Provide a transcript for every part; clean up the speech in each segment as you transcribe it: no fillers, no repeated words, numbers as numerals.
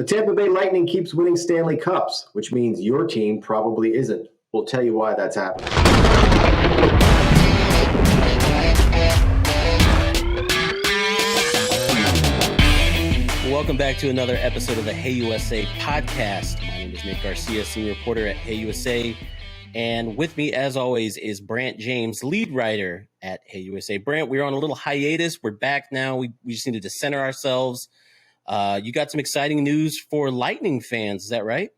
The Tampa Bay Lightning keeps winning Stanley Cups, which means your team probably isn't. We'll tell you why that's happening. Welcome back to another episode of the HeyUSA podcast. My name is Nick Garcia, senior reporter at HeyUSA. And with me, as always, is Brant James, lead writer at HeyUSA. Brant, we're on a little hiatus. We're back now. We just needed to center ourselves. You got some exciting news for Lightning fans. Is that right?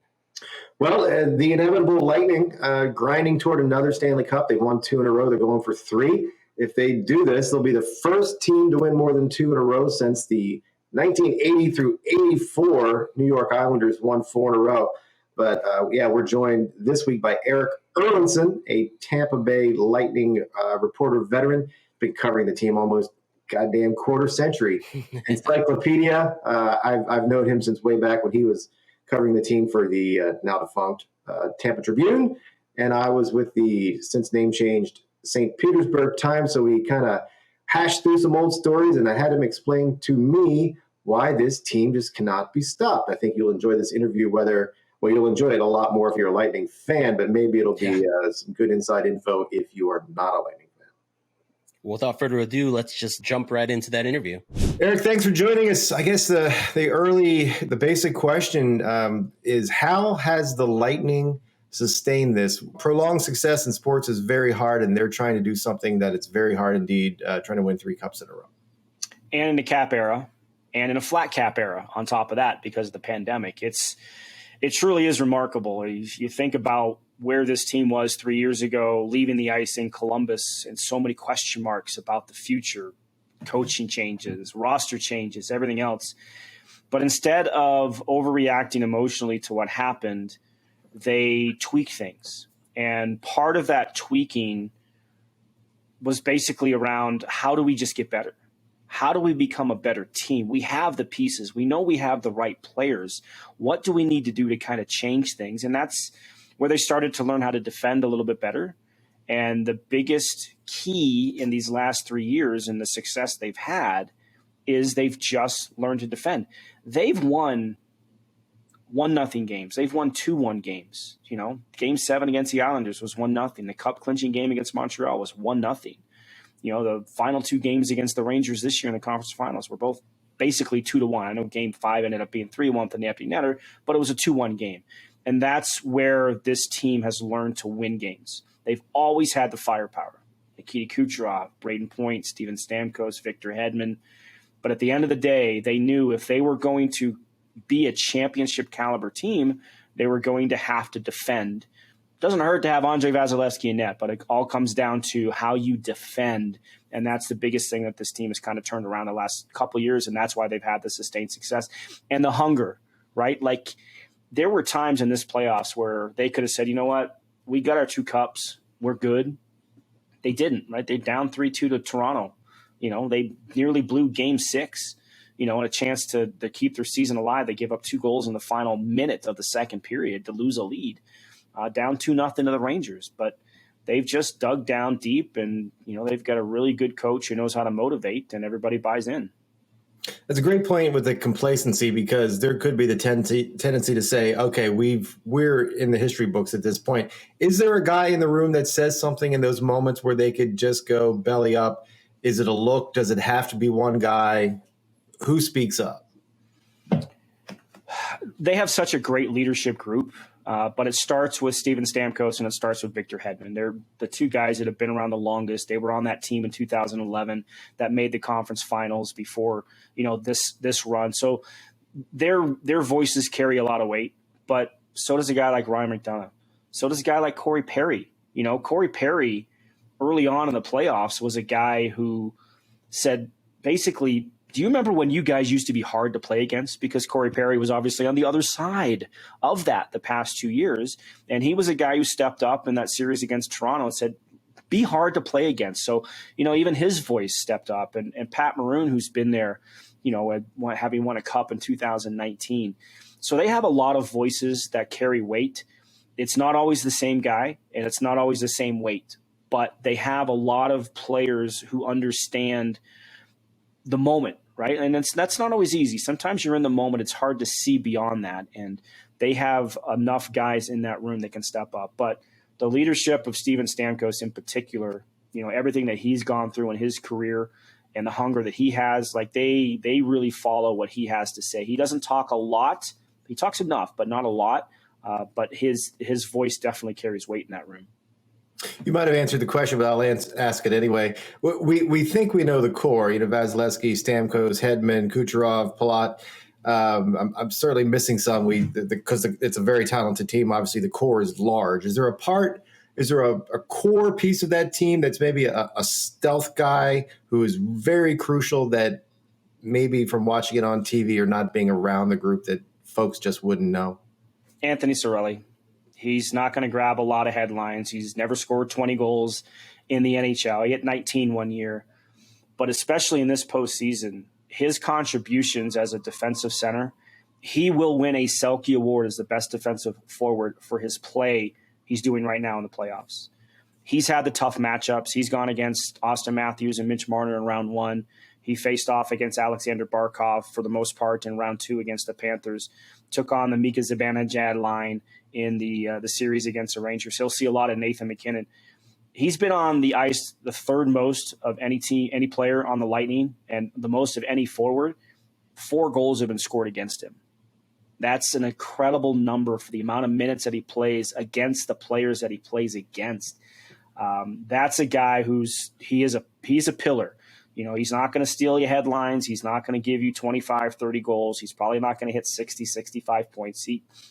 Well, the inevitable Lightning grinding toward another Stanley Cup. They've won 2 in a row. They're going for 3. If they do this, they'll be the first team to win more than 2 in a row since the 1980 through 84 New York Islanders won 4 in a row. But, we're joined this week by Erik Erlendsson, a Tampa Bay Lightning reporter veteran, been covering the team almost goddamn quarter century. Encyclopedia. I've known him since way back when he was covering the team for the now defunct Tampa Tribune, and I was with the since name changed St. Petersburg Times. So we kind of hashed through some old stories, and I had him explain to me why this team just cannot be stopped. I think you'll enjoy this interview. You'll enjoy it a lot more if you're a Lightning fan, but maybe it'll be some good inside info if you are not a Lightning fan. Without further ado, let's just jump right into that interview. Erik, thanks for joining us. I guess the basic question is, how has the Lightning sustained this? Prolonged success in sports is very hard, and they're trying to do something that it's very hard indeed, trying to win 3 cups in a row. And in the cap era, and in a flat cap era on top of that because of the pandemic. It truly is remarkable. You think about where this team was 3 years ago, leaving the ice in Columbus, and so many question marks about the future, coaching changes, roster changes, everything else. But instead of overreacting emotionally to what happened, they tweak things. And part of that tweaking was basically around, how do we just get better? How do we become a better team? We have the pieces. We know we have the right players. What do we need to do to kind of change things? And that's where they started to learn how to defend a little bit better. And the biggest key in these last 3 years and the success they've had is they've just learned to defend. They've won 1-0 games. They've won 2-1 games. Game 7 against the Islanders was 1-0. The cup clinching game against Montreal was 1-0. The final 2 games against the Rangers this year in the conference finals were both basically 2-1. I know game 5 ended up being 3-1 with the empty netter, but it was a 2-1 game. And that's where this team has learned to win games. They've always had the firepower. Nikita Kucherov, Braden Point, Steven Stamkos, Victor Hedman. But at the end of the day, they knew if they were going to be a championship caliber team, they were going to have to defend. Doesn't hurt to have Andrei Vasilevsky in net, but it all comes down to how you defend. And that's the biggest thing that this team has kind of turned around the last couple of years, and that's why they've had the sustained success. And the hunger, right? Like, there were times in this playoffs where they could have said, you know what, we got our 2 cups, we're good. They didn't, right? They down 3-2 to Toronto. They nearly blew game 6, and a chance to keep their season alive. They gave up 2 goals in the final minute of the second period to lose a lead. Down 2-0 to the Rangers, but they've just dug down deep, and they've got a really good coach who knows how to motivate, and everybody buys in. That's a great point with the complacency, because there could be the tendency to say, okay, we're in the history books at this point. Is there a guy in the room that says something in those moments where they could just go belly up? Is it a look? Does it have to be one guy? Who speaks up? They have such a great leadership group. But it starts with Steven Stamkos and it starts with Victor Hedman. They're the 2 guys that have been around the longest. They were on that team in 2011 that made the conference finals before, this run. So their voices carry a lot of weight, but so does a guy like Ryan McDonough. So does a guy like Corey Perry. Corey Perry early on in the playoffs was a guy who said, basically, do you remember when you guys used to be hard to play against? Because Corey Perry was obviously on the other side of that the past 2 years. And he was a guy who stepped up in that series against Toronto and said, be hard to play against. So, even his voice stepped up. And Pat Maroon, who's been there, having won a cup in 2019. So they have a lot of voices that carry weight. It's not always the same guy, and it's not always the same weight. But they have a lot of players who understand the moment, right? And that's not always easy. Sometimes you're in the moment. It's hard to see beyond that. And they have enough guys in that room that can step up. But the leadership of Steven Stamkos in particular, everything that he's gone through in his career and the hunger that he has, like they really follow what he has to say. He doesn't talk a lot. He talks enough, but not a lot. But his voice definitely carries weight in that room. You might have answered the question, but I'll ask it anyway. We think we know the core, Vasilevsky, Stamkos, Hedman, Kucherov, Palat. I'm certainly missing some because it's a very talented team. Obviously, the core is large. Is there a core piece of that team that's maybe a stealth guy who is very crucial that maybe from watching it on TV or not being around the group that folks just wouldn't know? Anthony Cirelli. He's not going to grab a lot of headlines. He's never scored 20 goals in the NHL. He hit 19 one year. But especially in this postseason, his contributions as a defensive center, he will win a Selke Award as the best defensive forward for his play he's doing right now in the playoffs. He's had the tough matchups. He's gone against Austin Matthews and Mitch Marner in round one. He faced off against Alexander Barkov for the most part in round two against the Panthers. Took on the Mika Zibanejad line in the series against the Rangers. He'll see a lot of Nathan McKinnon. He's been on the ice the third most of any player on the Lightning, and the most of any forward. 4 goals have been scored against him. That's an incredible number for the amount of minutes that he plays against the players that he plays against. That's a guy he's a pillar. He's not going to steal you headlines. He's not going to give you 25, 30 goals. He's probably not going to hit 60, 65 points.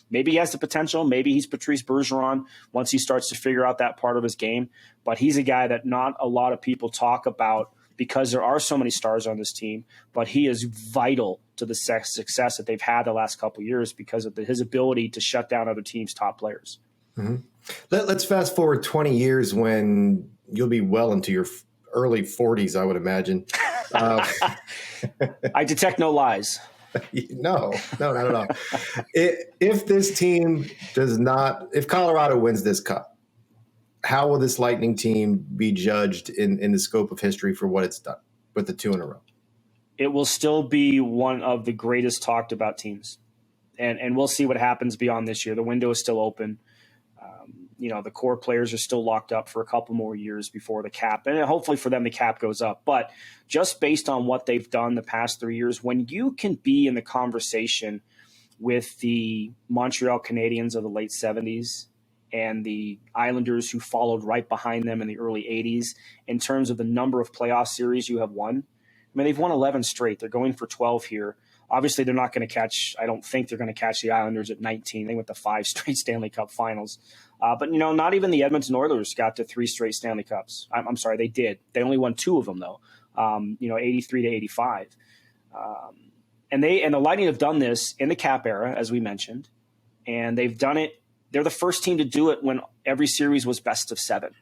Maybe he has the potential. Maybe he's Patrice Bergeron once he starts to figure out that part of his game. But he's a guy that not a lot of people talk about because there are so many stars on this team. But he is vital to the success that they've had the last couple of years because of his ability to shut down other teams' top players. Mm-hmm. Let's fast forward 20 years when you'll be well into your early 40s, I would imagine. I detect no lies. No, not at all. If this team if Colorado wins this cup, how will this Lightning team be judged in the scope of history for what it's done with the 2 in a row? It will still be one of the greatest talked about teams. And we'll see what happens beyond this year. The window is still open. The core players are still locked up for a couple more years before the cap. And hopefully for them, the cap goes up. But just based on what they've done the past 3 years, when you can be in the conversation with the Montreal Canadiens of the late 70s and the Islanders who followed right behind them in the early 80s in terms of the number of playoff series you have won, they've won 11 straight. They're going for 12 here. Obviously, they're not going to catch – I don't think they're going to catch the Islanders at 19. They went to 5 straight Stanley Cup finals. But, not even the Edmonton Oilers got to 3 straight Stanley Cups. I'm sorry, they did. They only won 2 of them, though, 83 to 85. And the Lightning have done this in the cap era, as we mentioned, and they've done it. They're the first team to do it when every series was best of 7,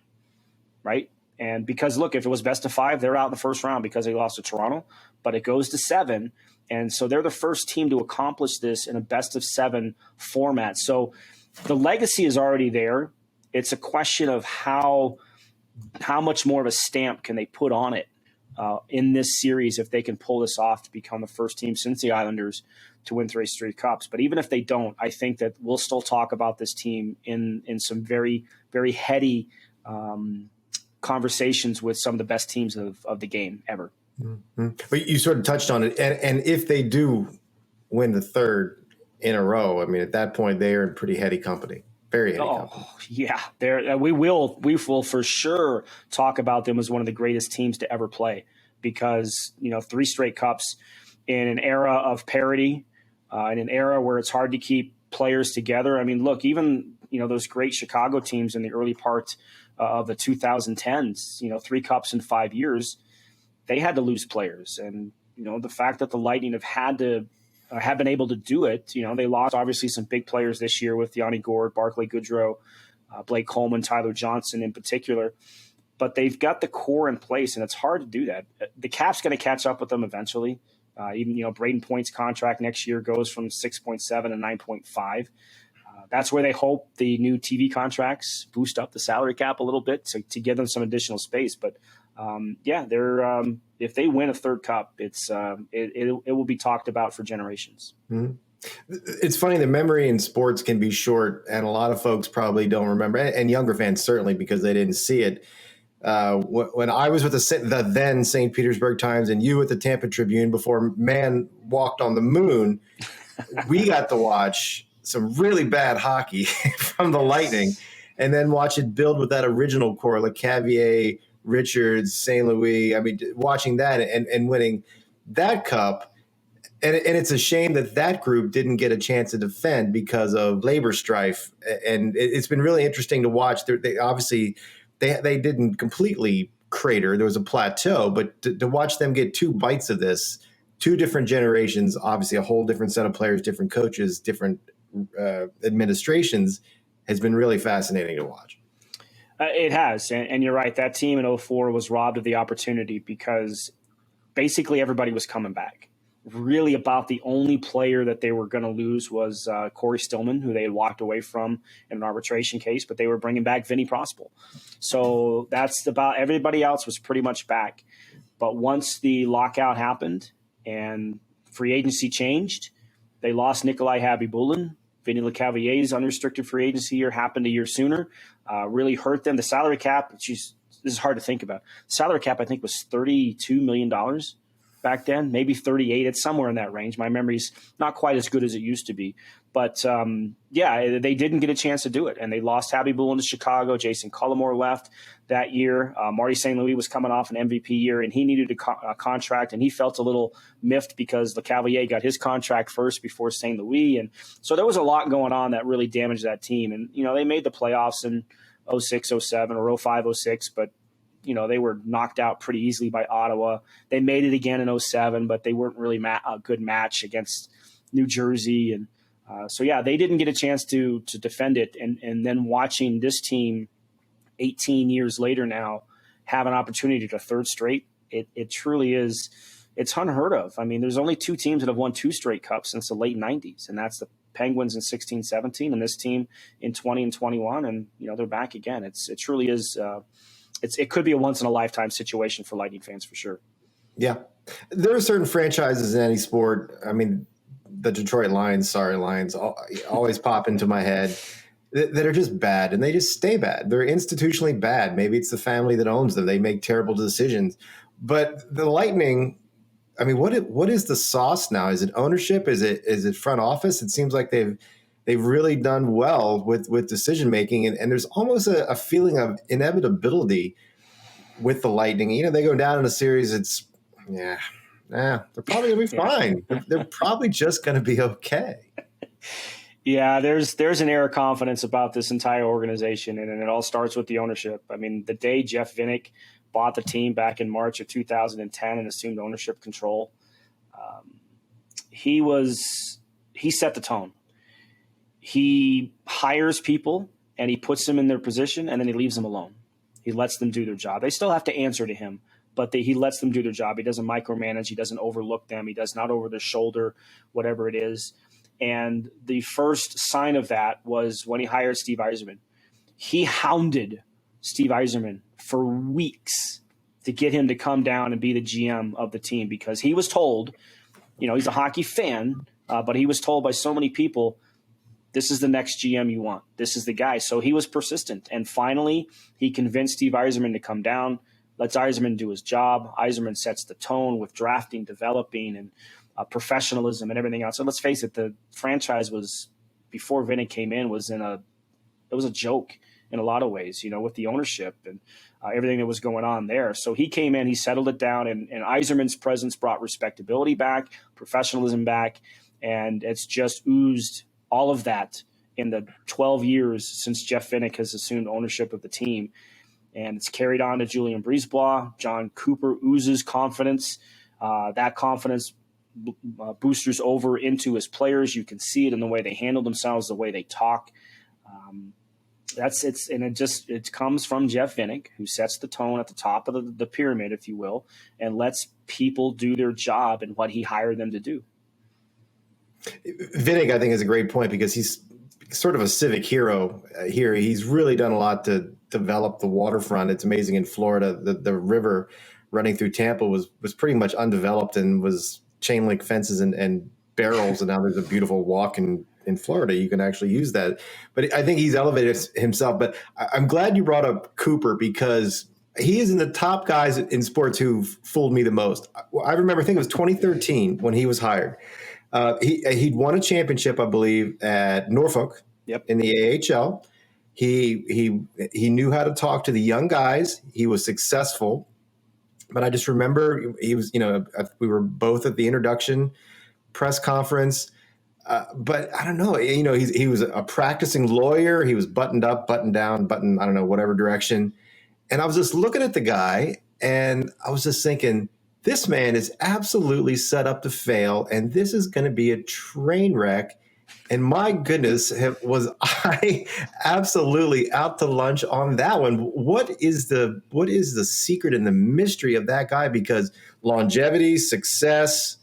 right? And because, look, if it was best of 5, they're out in the first round because they lost to Toronto, but it goes to 7. And so they're the first team to accomplish this in a best of 7 format. So the legacy is already there. It's a question of how much more of a stamp can they put on it in this series if they can pull this off to become the first team since the Islanders to win 3 straight cups. But even if they don't, I think that we'll still talk about this team in some very, very heady conversations with some of the best teams of the game ever. Mm-hmm. But you sort of touched on it. And if they do win the 3rd in a row, at that point, they are in pretty heady company. Very heady company. Yeah. We will for sure talk about them as one of the greatest teams to ever play because, 3 straight cups in an era of parity, in an era where it's hard to keep players together. Look, even, those great Chicago teams in the early part of the 2010s, 3 cups in 5 years, they had to lose players. And, the fact that the Lightning have been able to do it, they lost obviously some big players this year with Yanni Gourde, Barclay Goodrow, Blake Coleman, Tyler Johnson in particular. But they've got the core in place, and it's hard to do that. The cap's going to catch up with them eventually. Even, Braden Point's contract next year goes from 6.7 to 9.5. That's where they hope the new TV contracts boost up the salary cap a little bit to give them some additional space. But they're if they win a third cup, it will be talked about for generations. Mm-hmm. It's funny, the memory in sports can be short, and a lot of folks probably don't remember, and younger fans certainly, because they didn't see it. When I was with the then St. Petersburg Times and you at the Tampa Tribune before man walked on the moon, we got to watch some really bad hockey from the Lightning and then watch it build with that original core, like Cavier, Richards, St. Louis. I mean, watching that and winning that cup. And it's a shame that group didn't get a chance to defend because of labor strife. And it's been really interesting to watch. They obviously they didn't completely crater. There was a plateau, but to watch them get two bites of this, two different generations, obviously a whole different set of players, different coaches, different administrations, has been really fascinating to watch. It has. And you're right. That team in 2004 was robbed of the opportunity because basically everybody was coming back. Really about the only player that they were going to lose was Corey Stillman, who they had walked away from in an arbitration case, but they were bringing back Vinny Prospal. So that's about everybody else was pretty much back. But once the lockout happened and free agency changed, they lost Nikolai Habibulin. Vinny Lecavallier's unrestricted free agency year happened a year sooner, really hurt them. The salary cap, this is hard to think about. The salary cap, I think, was $32 million. Back then, maybe 38. It's somewhere in that range. My memory's not quite as good as it used to be. But, they didn't get a chance to do it. And they lost Habibulin to Chicago. Jason Cullimore left that year. Marty St. Louis was coming off an MVP year, and he needed a contract. And he felt a little miffed because Lecavalier got his contract first before St. Louis. And so there was a lot going on that really damaged that team. And, they made the playoffs in 06, 07 or 05, 06, but they were knocked out pretty easily by Ottawa. They made it again in 07, but they weren't really a good match against New Jersey. And they didn't get a chance to defend it. And then watching this team 18 years later now have an opportunity to third straight, it truly is. It's unheard of. I mean, there's only two teams that have won two straight cups since the late 90s, and that's the Penguins in 16-17 and this team in 20 and 21. And, they're back again. It truly is it could be a once-in-a-lifetime situation for Lightning fans for sure. Yeah. There are certain franchises in any sport. I mean, the Detroit Lions, always pop into my head that are just bad, and they just stay bad. They're institutionally bad. Maybe it's the family that owns them. They make terrible decisions. But the Lightning, I mean, what is the sauce now? Is it ownership? Is it front office? It seems like they've really done well with decision-making, and there's almost a feeling of inevitability with the Lightning. They go down in a series, they're probably going to be fine. They're probably just going to be okay. Yeah, there's an air of confidence about this entire organization, and it all starts with the ownership. I mean, the day Jeff Vinik bought the team back in March of 2010 and assumed ownership control, he set the tone. He hires people and he puts them in their position, and then he leaves them alone. He lets them do their job. They still have to answer to him, but he lets them do their job. He doesn't micromanage. He doesn't overlook them. He does not over their shoulder, whatever it is. And the first sign of that was when he hired Steve Yzerman. He hounded Steve Yzerman for weeks to get him to come down and be the GM of the team, because he was told, he's a hockey fan, but he was told by so many people, this is the next GM you want. This is the guy. So he was persistent. And finally, he convinced Steve Yzerman to come down, lets Yzerman do his job. Yzerman sets the tone with drafting, developing, and professionalism and everything else. So let's face it, the franchise was, before Vinik came in, it was a joke in a lot of ways, with the ownership and everything that was going on there. So he came in, he settled it down, and Yzerman's presence brought respectability back, professionalism back, and it's just oozed all of that in the 12 years since Jeff Vinik has assumed ownership of the team. And it's carried on to Julien Brisebois. Jon Cooper oozes confidence. That confidence boosters over into his players. You can see it in the way they handle themselves, the way they talk. It comes from Jeff Vinik, who sets the tone at the top of the pyramid, if you will, and lets people do their job and what he hired them to do. Vinik, I think, is a great point, because he's sort of a civic hero here. He's really done a lot to developed the waterfront. It's amazing in Florida. The river running through Tampa was pretty much undeveloped and was chain link fences and barrels. And now there's a beautiful walk in Florida. You can actually use that. But I think he's elevated himself. But I'm glad you brought up Cooper, because he is in the top guys in sports who've fooled me the most. I remember, I think it was 2013 when he was hired. He'd won a championship, I believe, at Norfolk. Yep. In the AHL. He knew how to talk to the young guys. He was successful. But I just remember he was, we were both at the introduction press conference. But I don't know, he was a practicing lawyer. He was buttoned up, buttoned down, I don't know, whatever direction. And I was just looking at the guy and I was just thinking, this man is absolutely set up to fail. And this is going to be a train wreck. And my goodness, was I absolutely out to lunch on that one. What is the secret and the mystery of that guy? Because longevity, success,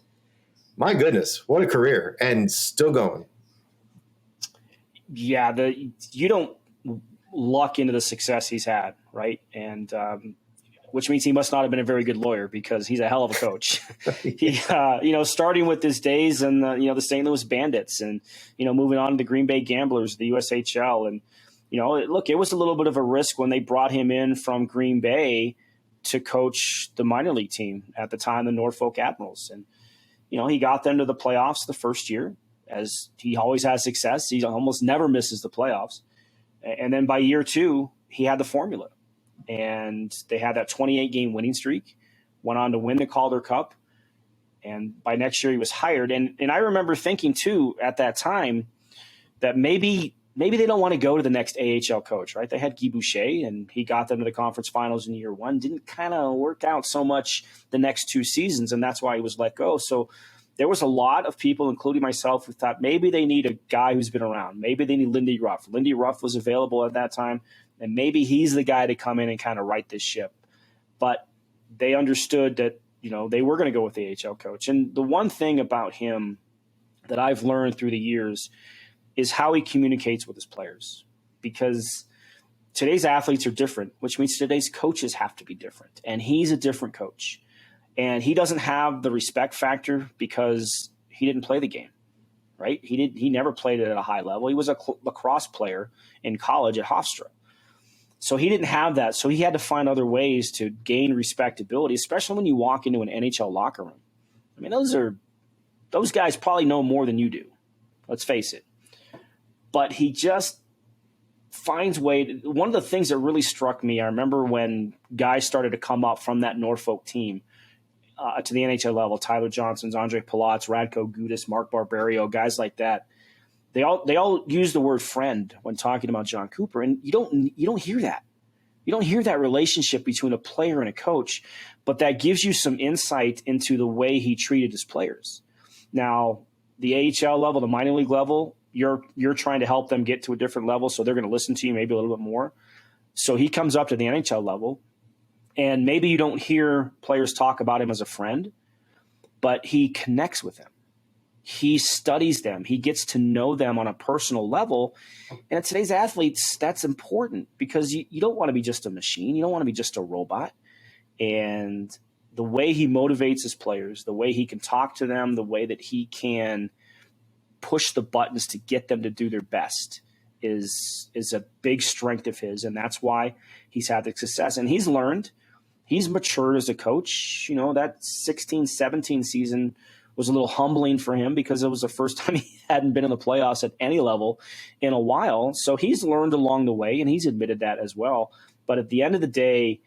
my goodness, what a career, and still going. Yeah, you don't luck into the success he's had, right? And which means he must not have been a very good lawyer, because he's a hell of a coach. He, starting with his days in the St. Louis Bandits, and moving on to the Green Bay Gamblers, the USHL, and it was a little bit of a risk when they brought him in from Green Bay to coach the minor league team at the time, the Norfolk Admirals, and he got them to the playoffs the first year, as he always has success. He almost never misses the playoffs, and then by year 2, he had the formula. And they had that 28-game winning streak, went on to win the Calder Cup. And by next year, he was hired. And I remember thinking, too, at that time, that maybe they don't want to go to the next AHL coach, right? They had Guy Boucher, and he got them to the conference finals in year 1. Didn't kind of work out so much the next 2 seasons, and that's why he was let go. So there was a lot of people, including myself, who thought maybe they need a guy who's been around. Maybe they need Lindy Ruff. Lindy Ruff was available at that time. And maybe he's the guy to come in and kind of right this ship. But they understood that, they were going to go with the AHL coach. And the one thing about him that I've learned through the years is how he communicates with his players. Because today's athletes are different, which means today's coaches have to be different. And he's a different coach. And he doesn't have the respect factor because he didn't play the game, right? He never played it at a high level. He was a lacrosse player in college at Hofstra. So he didn't have that. So he had to find other ways to gain respectability, especially when you walk into an NHL locker room. I mean, those guys probably know more than you do. Let's face it. But he just finds way. One of the things that really struck me, I remember when guys started to come up from that Norfolk team to the NHL level, Tyler Johnson's, Andre Palat's, Radko Gudas, Mark Barbario, guys like that. They all use the word friend when talking about Jon Cooper, and you don't hear that. You don't hear that relationship between a player and a coach, but that gives you some insight into the way he treated his players. Now, the AHL level, the minor league level, you're trying to help them get to a different level, so they're going to listen to you maybe a little bit more. So he comes up to the NHL level, and maybe you don't hear players talk about him as a friend, but he connects with them. He studies them. He gets to know them on a personal level. And today's athletes, that's important because you don't want to be just a machine. You don't want to be just a robot. And the way he motivates his players, the way he can talk to them, the way that he can push the buttons to get them to do their best is a big strength of his. And that's why he's had the success. And he's learned. He's matured as a coach. That 16-17 season was a little humbling for him because it was the first time he hadn't been in the playoffs at any level in a while. So he's learned along the way, and he's admitted that as well. But at the end of the day,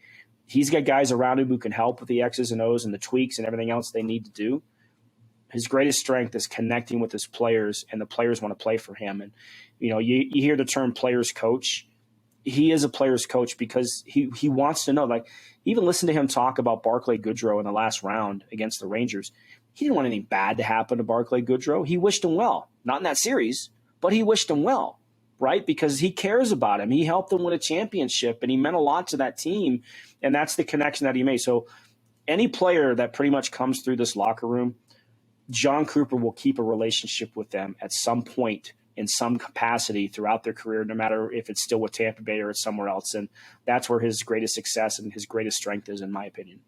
he's got guys around him who can help with the X's and O's and the tweaks and everything else they need to do. His greatest strength is connecting with his players, and the players want to play for him. And, you hear the term players coach. He is a players coach because he wants to know. Like, even listen to him talk about Barclay Goodrow in the last round against the Rangers. He didn't want anything bad to happen to Barclay Goodrow. He wished him well. Not in that series, but he wished him well, right? Because he cares about him. He helped them win a championship, and he meant a lot to that team, and that's the connection that he made. So any player that pretty much comes through this locker room, Jon Cooper will keep a relationship with them at some point in some capacity throughout their career, no matter if it's still with Tampa Bay or it's somewhere else. And that's where his greatest success and his greatest strength is, in my opinion.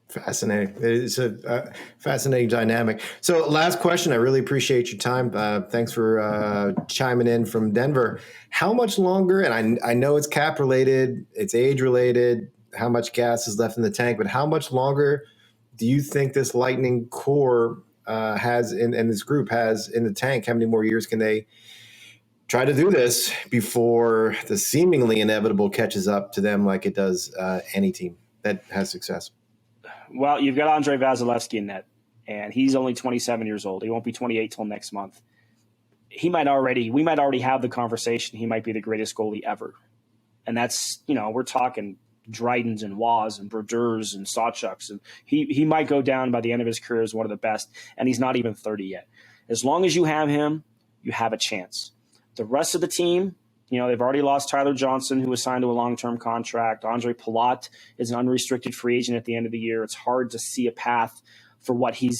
Fascinating. It's a fascinating dynamic. So last question. I really appreciate your time. Thanks for chiming in from Denver. How much longer, and I know it's cap related, it's age related, how much gas is left in the tank, but how much longer do you think this Lightning core has and this group has in the tank? How many more years can they try to do this before the seemingly inevitable catches up to them like it does any team that has success? Well, you've got Andrei Vasilevsky in net, and he's only 27 years old. He won't be 28 till next month. We might already have the conversation. He might be the greatest goalie ever. And that's, we're talking Drydens and Waz and Brodeurs and Sawchucks. And he might go down by the end of his career as one of the best, and he's not even 30 yet. As long as you have him, you have a chance. The rest of the team, they've already lost Tyler Johnson, who was signed to a long-term contract. Andre Palat is an unrestricted free agent at the end of the year. It's hard to see a path for what he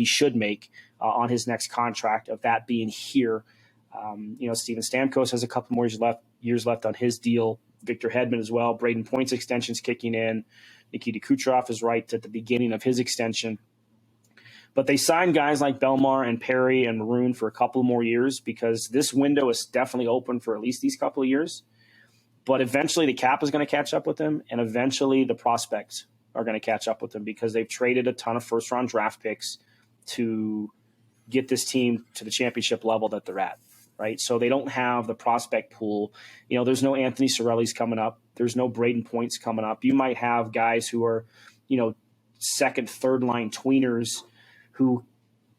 should make on his next contract, of that being here. Steven Stamkos has a couple more years left on his deal. Victor Hedman as well. Braden Point's extension's kicking in. Nikita Kucherov is right at the beginning of his extension. But they signed guys like Belmar and Perry and Maroon for a couple more years, because this window is definitely open for at least these couple of years. But eventually the cap is going to catch up with them, and eventually the prospects are going to catch up with them, because they've traded a ton of first-round draft picks to get this team to the championship level that they're at, right? So they don't have the prospect pool. There's no Anthony Cirelli's coming up. There's no Braden Points coming up. You might have guys who are, second, third-line tweeners who,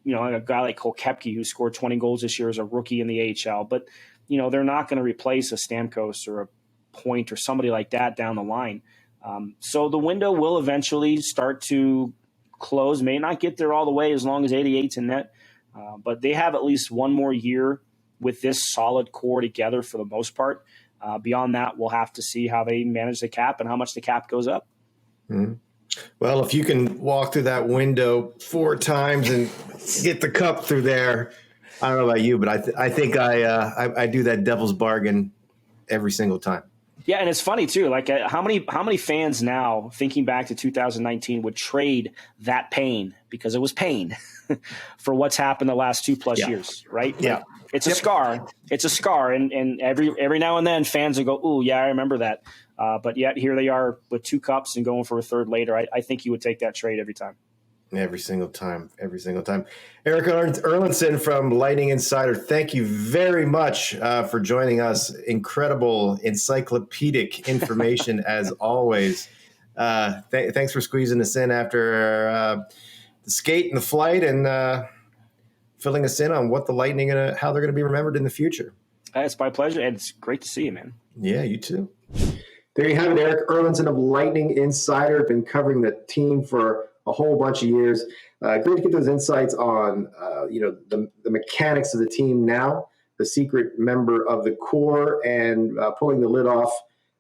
a guy like Cole Koepke, who scored 20 goals this year as a rookie in the AHL. But, they're not going to replace a Stamkos or a Point or somebody like that down the line. So the window will eventually start to close. May not get there all the way as long as 88's in net. But they have at least one more year with this solid core together for the most part. Beyond that, we'll have to see how they manage the cap and how much the cap goes up. Mm-hmm. Well, if you can walk through that window 4 times and get the cup through there, I don't know about you, but I think I do that devil's bargain every single time. Yeah, and it's funny too. Like, how many fans now, thinking back to 2019, would trade that pain, because it was pain, for what's happened the last 2+ years, right? Yeah, it's a scar. It's a scar, and every now and then fans will go, "Ooh, yeah, I remember that." But yet here they are with 2 cups and going for a third later. I think you would take that trade every time. Every single time. Erik Erlendsson from Lightning Insider, thank you very much for joining us. Incredible encyclopedic information as always. Thanks for squeezing us in after the skate and the flight, and filling us in on what the Lightning, how they're going to be remembered in the future. It's my pleasure, and it's great to see you, man. Yeah, you too. There you have it, Erik Erlendsson of Lightning Insider. Been covering the team for a whole bunch of years. Great to get those insights on, the mechanics of the team now, the secret member of the core, and pulling the lid off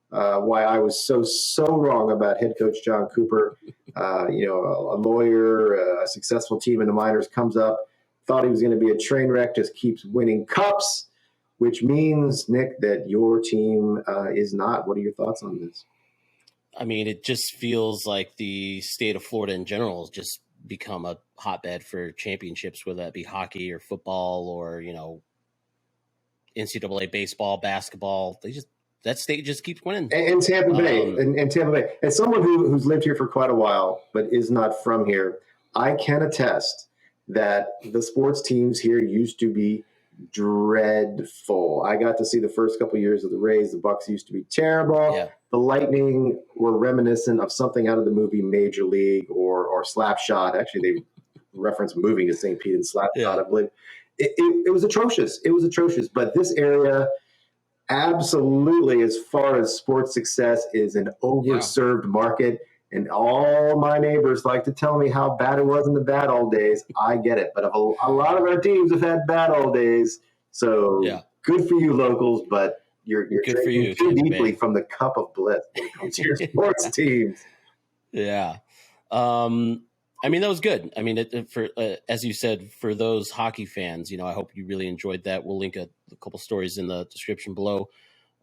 why I was so wrong about head coach Jon Cooper. A lawyer, a successful team in the minors comes up, thought he was going to be a train wreck, just keeps winning cups, which means, Nick, that your team is not. What are your thoughts on this? I mean, it just feels like the state of Florida in general has just become a hotbed for championships, whether that be hockey or football or, NCAA baseball, basketball. That state just keeps winning. And Tampa Bay. And Tampa Bay. As someone who's lived here for quite a while, but is not from here, I can attest that the sports teams here used to be dreadful. I got to see the first couple of years of the Rays. The Bucks used to be terrible. Yeah. The Lightning were reminiscent of something out of the movie Major League or Slapshot. Actually, they reference moving to St. Pete and Slapshot, I believe. It was atrocious. It was atrocious. But this area, absolutely, as far as sports success, is an overserved market. And all my neighbors like to tell me how bad it was in the bad old days. I get it. But a lot of our teams have had bad old days. So good for you, locals, but you're good for you, too deeply from the cup of bliss when it comes to your sports teams. Yeah. I mean, that was good. I mean, for as you said, for those hockey fans, I hope you really enjoyed that. We'll link a couple stories in the description below.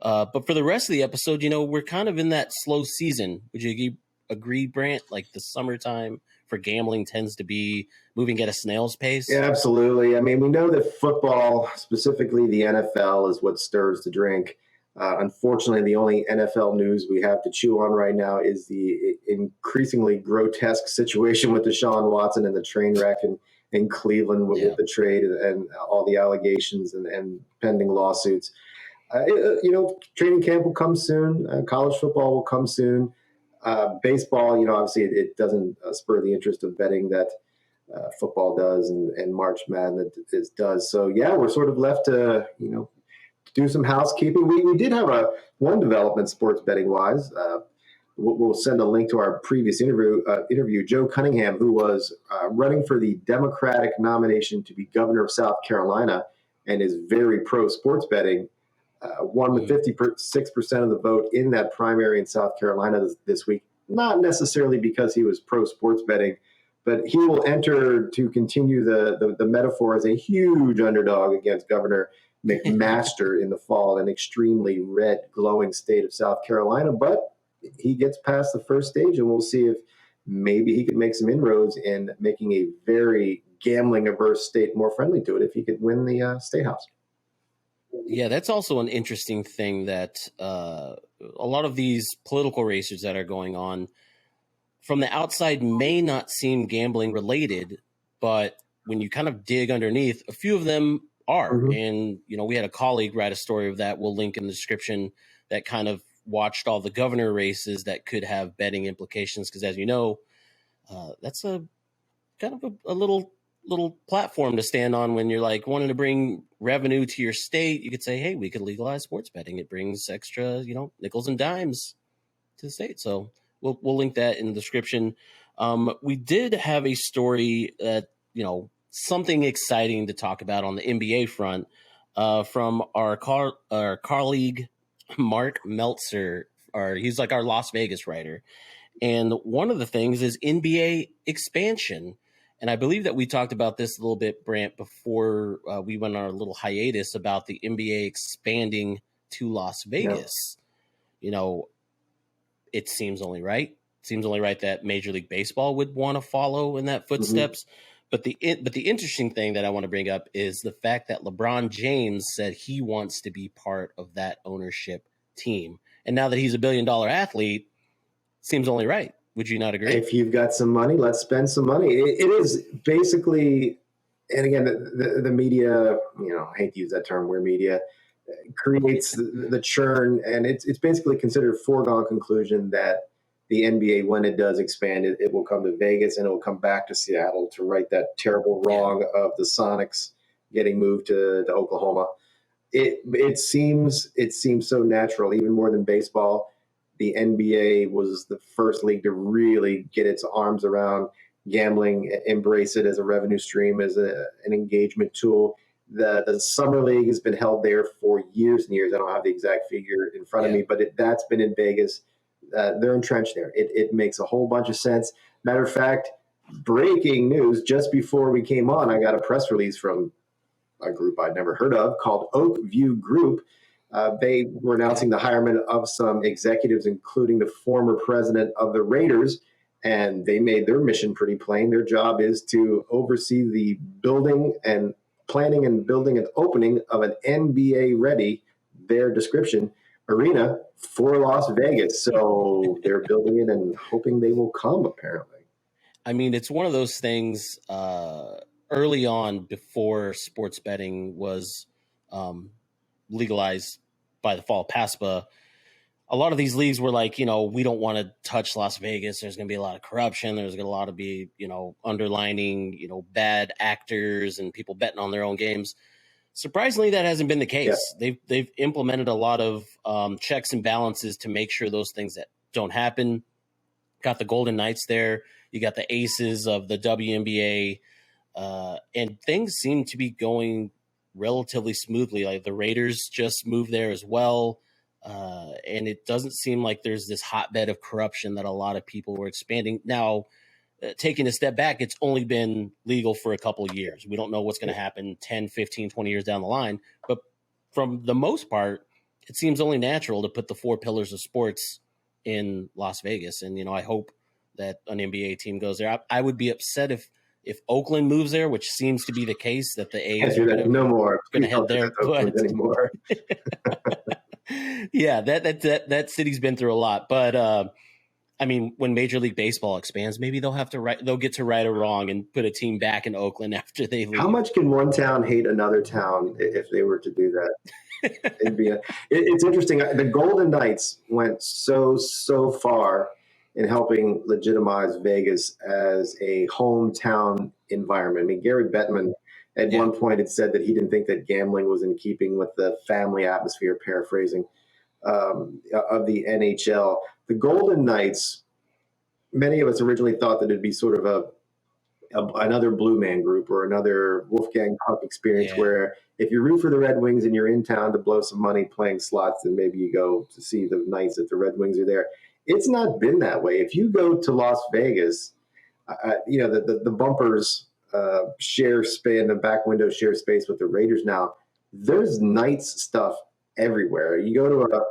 But for the rest of the episode, we're kind of in that slow season. Would you agree, Brant? Like the summertime for gambling tends to be moving at a snail's pace. Yeah, absolutely. I mean, we know that football, specifically the NFL, is what stirs the drink. Unfortunately, the only NFL news we have to chew on right now is the increasingly grotesque situation with Deshaun Watson and the train wreck in Cleveland with the trade and all the allegations and pending lawsuits. Training camp will come soon. College football will come soon. Baseball, obviously it doesn't spur the interest of betting that football does and March Madness does. So, yeah, we're sort of left to, do some housekeeping. We did have one development sports betting wise. We'll send a link to our previous interview. Joe Cunningham, who was running for the Democratic nomination to be governor of South Carolina and is very pro sports betting, won with 56% of the vote in that primary in South Carolina this week. Not necessarily because he was pro sports betting, but he will enter to continue the metaphor as a huge underdog against Governor McMaster in the fall, an extremely red, glowing state of South Carolina. But he gets past the first stage, and we'll see if maybe he could make some inroads in making a very gambling-averse state more friendly to it if he could win the state house. Yeah, that's also an interesting thing that a lot of these political races that are going on from the outside may not seem gambling related, but when you kind of dig underneath, a few of them are. Mm-hmm. And, we had a colleague write a story of that. We'll link in the description that kind of watched all the governor races that could have betting implications. Because as you know, that's a kind of a little platform to stand on when you're like wanting to bring revenue to your state. You could say, hey, we could legalize sports betting. It brings extra, nickels and dimes to the state. So we'll link that in the description. We did have a story that, something exciting to talk about on the NBA front from our colleague, Mark Meltzer. He's like our Las Vegas writer. And one of the things is NBA expansion. And I believe that we talked about this a little bit, Brant, before we went on our little hiatus about the NBA expanding to Las Vegas. Yep. It seems only right. It seems only right that Major League Baseball would want to follow in that footsteps. Mm-hmm. But the interesting thing that I want to bring up is the fact that LeBron James said he wants to be part of that ownership team. And now that he's a $1 billion athlete, seems only right. Would you not agree? If you've got some money, let's spend some money. It is basically, and again, the media, I hate to use that term, where media creates the churn, and it's basically considered a foregone conclusion that the NBA, when it does expand, it will come to Vegas and it will come back to Seattle to right that terrible wrong of the Sonics getting moved to Oklahoma. It seems so natural, even more than baseball. The NBA was the first league to really get its arms around gambling, embrace it as a revenue stream, as an engagement tool. The summer league has been held there for years and years. I don't have the exact figure in front of me, but that's been in Vegas. They're entrenched there. It makes a whole bunch of sense. Matter of fact, breaking news, just before we came on, I got a press release from a group I'd never heard of called Oak View Group. They were announcing the hirement of some executives, including the former president of the Raiders, and they made their mission pretty plain. Their job is to oversee the building and planning and building and opening of an NBA-ready, their description, arena for Las Vegas. So they're building it and hoping they will come, apparently. I mean, it's one of those things early on before sports betting was legalized by the fall of PASPA. A lot of these leagues were like, we don't want to touch Las Vegas. There's going to be a lot of corruption. There's going to a lot of be, underlining, bad actors and people betting on their own games. Surprisingly, that hasn't been the case. Yeah. They've implemented a lot of checks and balances to make sure those things that don't happen. Got the Golden Knights there. You got the Aces of the WNBA. And things seem to be going relatively smoothly. Like the Raiders just moved there as well. And it doesn't seem like there's this hotbed of corruption that a lot of people were expanding. Now, taking a step back, it's only been legal for a couple of years. We don't know what's going to happen 10, 15, 20 years down the line. But from the most part, it seems only natural to put the four pillars of sports in Las Vegas. And, I hope that an NBA team goes there. I would be upset if Oakland moves there, which seems to be the case, that the A's are going to head there. Anymore. Yeah, that city's been through a lot. But, when Major League Baseball expands, maybe they'll get to right or wrong and put a team back in Oakland after they leave. How much can one town hate another town if they were to do that? It's interesting. The Golden Knights went so far in helping legitimize Vegas as a hometown environment. Gary Bettman at one point had said that he didn't think that gambling was in keeping with the family atmosphere, paraphrasing, of the NHL. The Golden Knights, many of us originally thought that it'd be sort of another Blue Man Group or another Wolfgang Puck experience where if you root for the Red Wings and you're in town to blow some money playing slots, then maybe you go to see the Knights if the Red Wings are there. It's not been that way. If you go to Las Vegas, the bumpers share space and the back window share space with the Raiders now. There's Knights stuff everywhere. You go to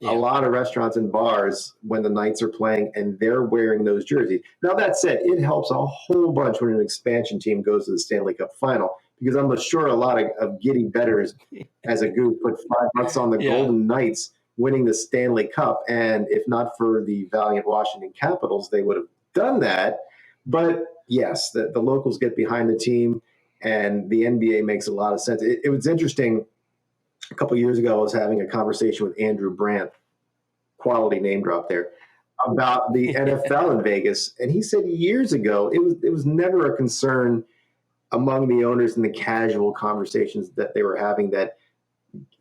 a lot of restaurants and bars when the Knights are playing and they're wearing those jerseys. Now, that said, it helps a whole bunch when an expansion team goes to the Stanley Cup final, because I'm sure a lot of giddy bettors as a goof put $5 on the Golden Knights winning the Stanley Cup. And if not for the valiant Washington Capitals, they would have done that. But yes, the locals get behind the team and the NBA makes a lot of sense. It was interesting. A couple of years ago, I was having a conversation with Andrew Brant, quality name drop there, about the NFL in Vegas. And he said years ago, it was never a concern among the owners in the casual conversations that they were having that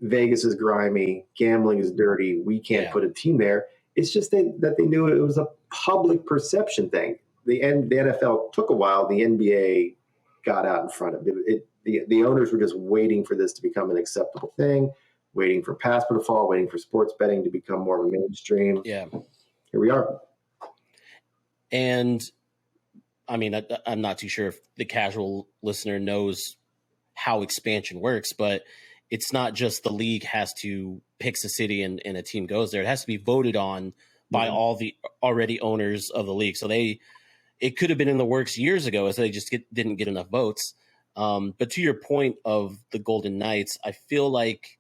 Vegas is grimy, gambling is dirty, we can't put a team there. It's just that they knew it was a public perception thing. The NFL took a while. The NBA got out in front of it. The owners were just waiting for this to become an acceptable thing, waiting for PASPA to fall, waiting for sports betting to become more of a mainstream. Yeah. Here we are. And I'm not too sure if the casual listener knows how expansion works, but it's not just the league has to pick a city and a team goes there. It has to be voted on by all the already owners of the league. So it could have been in the works years ago, as they just didn't get enough votes. But to your point of the Golden Knights, I feel like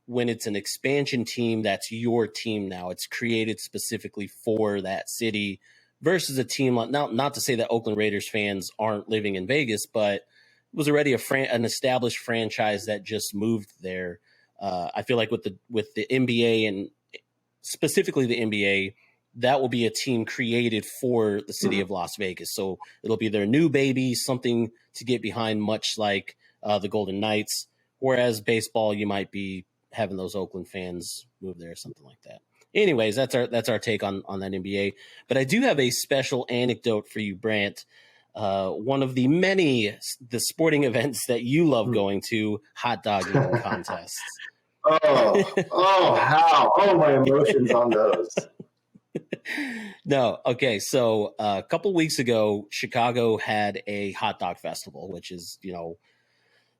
when it's an expansion team, that's your team now. It's created specifically for that city versus a team like, not to say that Oakland Raiders fans aren't living in Vegas, but it was already an established franchise that just moved there. I feel like with the NBA and specifically the NBA, that will be a team created for the city of Las Vegas. So it'll be their new baby, something to get behind, much like the Golden Knights. Whereas baseball, you might be having those Oakland fans move there or something like that. Anyways, that's our take on that NBA. But I do have a special anecdote for you, Brant. One of the sporting events that you love going to, hot dog eating contests. How my emotions on those. No. Okay. So a couple weeks ago, Chicago had a hot dog festival, which is,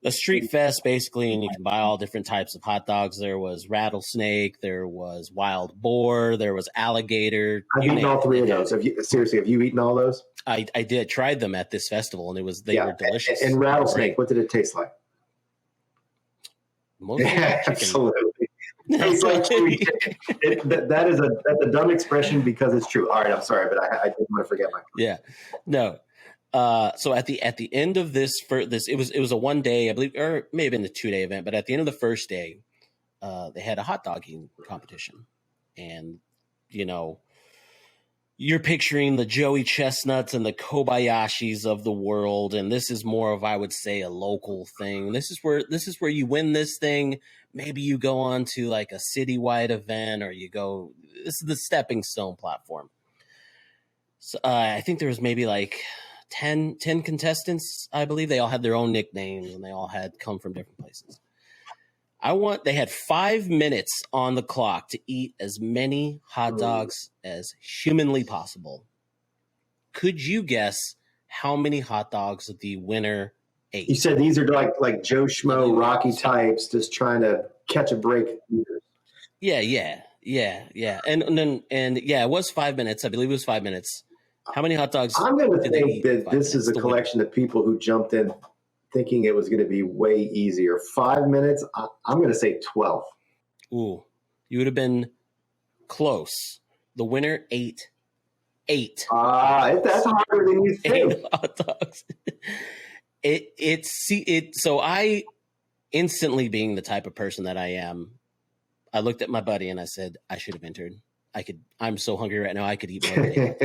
a street fest basically. And you can buy all different types of hot dogs. There was rattlesnake, there was wild boar, there was alligator. I've eaten all three of those. Have you eaten all those? I did. Tried them at this festival and they were delicious. And rattlesnake, what did it taste like? Absolutely. It's like that's a dumb expression because it's true. All right, I'm sorry, but I didn't want to forget my. Yeah, no. So at the end of this, it was a 1 day, I believe, or it may have been a 2 day event. But at the end of the first day, they had a hot dog eating competition, and you're picturing the Joey Chestnuts and the Kobayashis of the world, and this is more of, I would say, a local thing. This is where you win this thing. Maybe you go on to like a citywide event, or this is the stepping stone platform. So I think there was maybe like 10 contestants, I believe. They all had their own nicknames and they all had come from different places. They had 5 minutes on the clock to eat as many hot dogs as humanly possible. Could you guess how many hot dogs the winner ate? You said these are like Joe Schmo, Rocky types, just trying to catch a break. Yeah. And it was 5 minutes. I believe it was 5 minutes. How many hot dogs? I'm going to think that this minutes? is a collection of people who jumped in thinking it was going to be way easier. 5 minutes, I'm going to say 12. Ooh, you would have been close. The winner ate 8. That's harder than you think. 8 hot dogs. So I instantly, being the type of person that I am, I looked at my buddy and I said, I should have entered. I'm so hungry right now. I could eat more than 8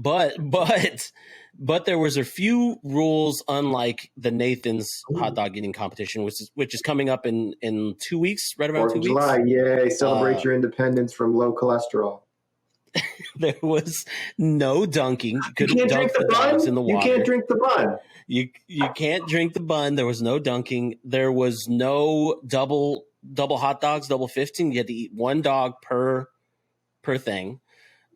hot dogs. But there was a few rules, unlike the Nathan's hot dog eating competition, which is coming up in 2 weeks, right around 2 weeks. July, yay! Celebrate your independence from low cholesterol. There was no dunking. You can't drink the bun. In the water. You can't drink the bun. You can't drink the bun. There was no dunking. There was no double hot dogs, double 15. You had to eat one dog per thing.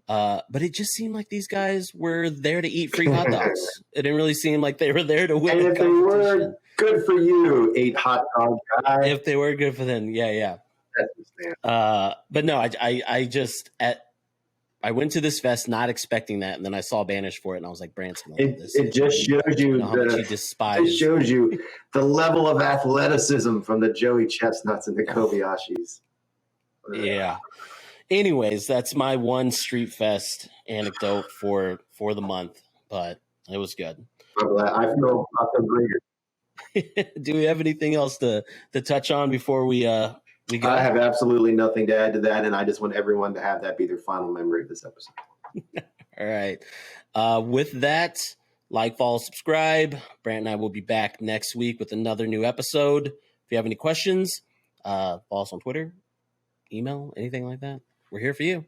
But it just seemed like these guys were there to eat free hot dogs. It didn't really seem like they were there to win. And if they were, good for you, 8 hot dog guy. If they were good for them, yeah. But no, I went to this fest not expecting that, and then I saw Banish for it, and I was like, Branson, it just shows you how much you despise. It shows you the level of athleticism from the Joey Chestnuts and the Kobayashis. Yeah. Anyways, that's my one Street Fest anecdote for the month, but it was good. I'm glad. I feel greater. Do we have anything else to touch on before we go? I have absolutely nothing to add to that, and I just want everyone to have that be their final memory of this episode. All right. With that, like, follow, subscribe. Brant and I will be back next week with another new episode. If you have any questions, follow us on Twitter, email, anything like that. We're here for you.